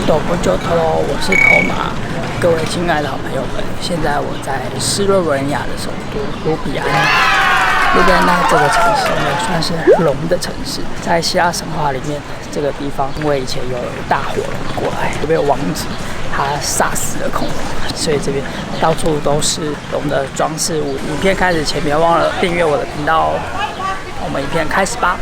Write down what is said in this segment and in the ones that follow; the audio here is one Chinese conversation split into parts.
斗不就透露，我是头马，各位亲爱的好朋友们，现在我在斯洛文尼亚的首都卢比安娜。卢比安娜这个城市呢，算是龙的城市，在希腊神话里面，这个地方因为以前有大火龙过来，有没有王子？他杀死了恐龙，所以这边到处都是龙的装饰物。影片开始前，别忘了订阅我的频道哦。我们影片开始吧。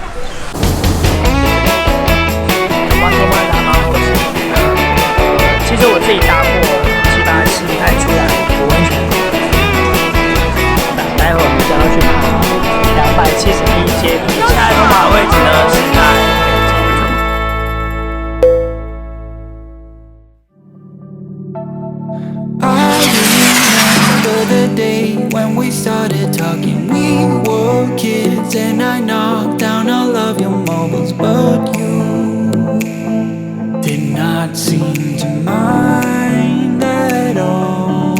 其实我自己搭过，基本上是拍出来的温泉。待会我们就要去爬271阶梯，现在通爬的位置呢是在。The day when we started talking, we were kids, and I knocked down all of your marbles, but you did not seem to mind at all.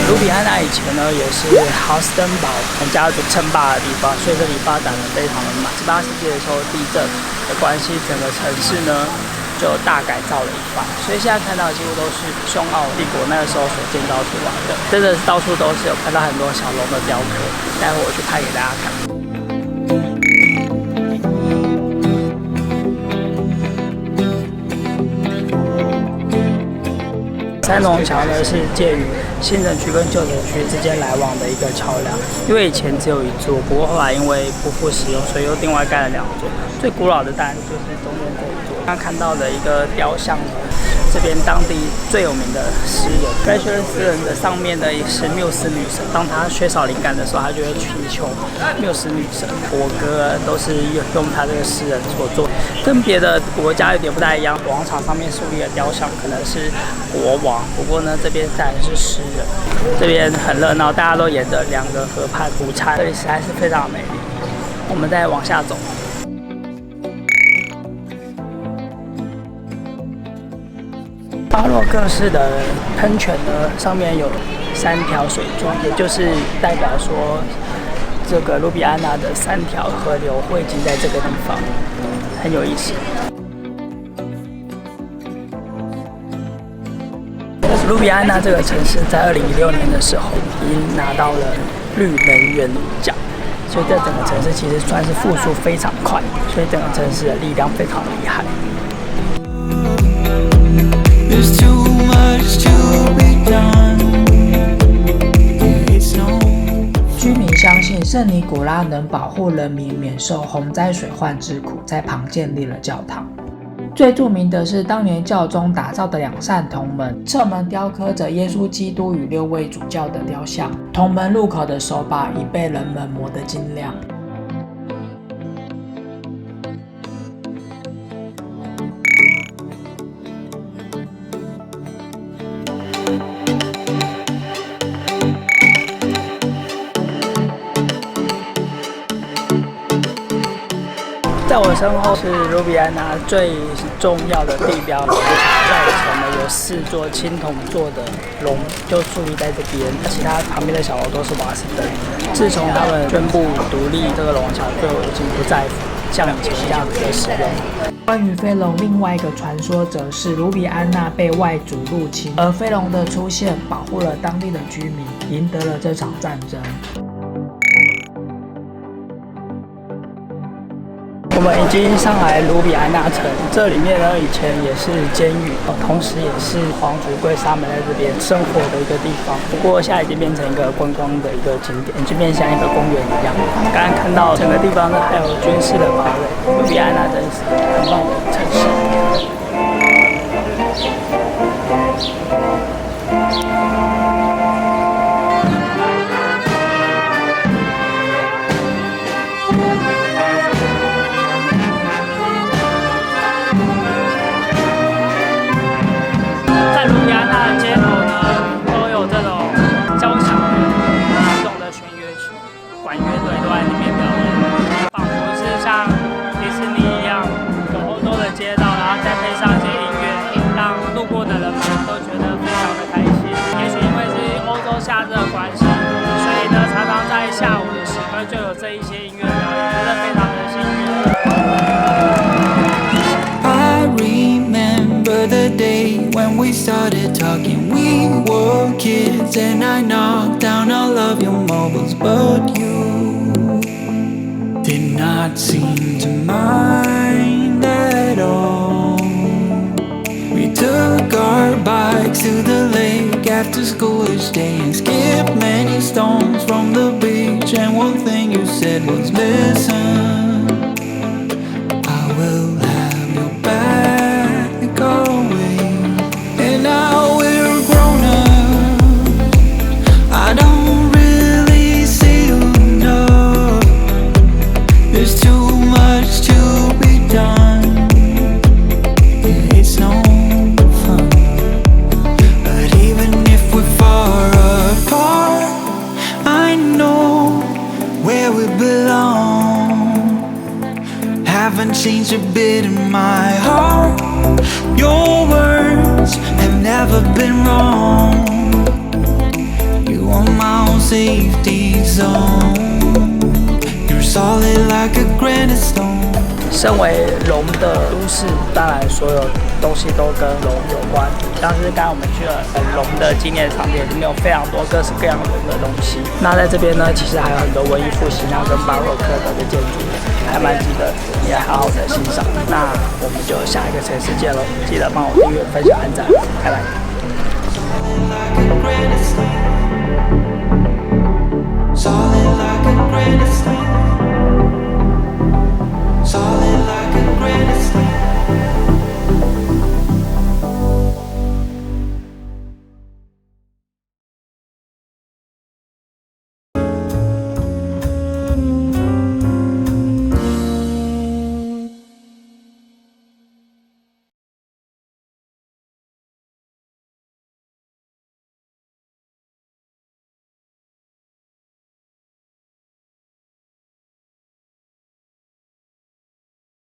卢比安娜以前呢也是豪斯登堡家族称霸的地方，所以这里发展的非常的慢。18世纪的时候地震的关系，整个城市呢就大改造了一番，所以现在看到的几乎都是匈奥帝国那个时候所建造出来的，真的到处都是有看到很多小龙的雕刻。待会我去拍给大家看。三龙桥呢是介于新城区跟旧城区之间来往的一个桥梁，因为以前只有一座，不过后来因为不复使用，所以又另外盖了2座。最古老的当然就是中间这一座。刚看到的一个雕像呢，这边当地最有名的诗人，该诗人的上面的是缪斯女神。当他缺少灵感的时候，他就会祈求缪斯女神。国歌都是用他这个诗人所做，跟别的国家有点不太一样。广场上面树立的雕像可能是国王，不过呢，这边当然是诗人。这边很热闹，大家都沿着2个河畔午餐，这里实在是非常美丽。我们再往下走。巴洛克式的喷泉呢，上面有3条水柱，也就是代表说，这个卢比安娜的3条河流汇集在这个地方，很有意思。卢比安娜这个城市在2016年的时候，已经拿到了绿能源奖，所以这整个城市其实算是复苏非常快，所以整个城市的力量非常厉害。居民相信圣尼古拉能保护人民免受洪灾水患之苦，在旁建立了教堂。最著名的是当年教宗打造的2扇铜门，侧门雕刻着耶稣基督与6位主教的雕像，铜门入口的手把已被人们磨得晶亮。在我身后是卢比安娜最重要的地标龙桥，在以前呢有4座青铜做的龙就矗立在这边，其他旁边的小楼都是瓦斯灯。自从他们宣布独立，这个龙桥就已经不再像以前一样的使用。关于飞龙，另外一个传说则是卢比安娜被外族入侵，而飞龙的出现保护了当地的居民，赢得了这场战争。我们已经上来卢比安娜城，这里面呢以前也是监狱，同时也是皇族贵沙门在这边生活的一个地方。不过现在已经变成一个观光的一个景点，就变像一个公园一样。刚刚看到整个地方呢还有军事的堡垒，卢比安娜真是很棒的城市。夏日的关系，所以呢，常常在下午的时刻就有这一些音乐表演，觉得非常的幸运。started talking, we were kids, and I knocked down all of your mobiles, but you did not seem to mind at all. We took our bikes to the lake after school each day and skipped many stones from the beach, and one thing you said was, listen, I will have your back always. And now we're grown-ups, I don't really see you enough. There's too much to be done, yeah, it's no fun. But even if we're far apart, I know where we belong. Haven't changed a bit in my heart. Your words have never been wrong. You are my own safety zone. You're solid like a granite stone. 身为龙的都市，当然所有东西都跟龙有关。像是刚刚我们去了龙的纪念场店，里面有非常多各式各样龙的东西。那在这边呢，其实还有很多文艺复兴啊跟巴洛克的建筑，还蛮值得你也好好的欣赏。那我们就下一个城市见喽！记得帮我订阅、分享、按赞，拜拜。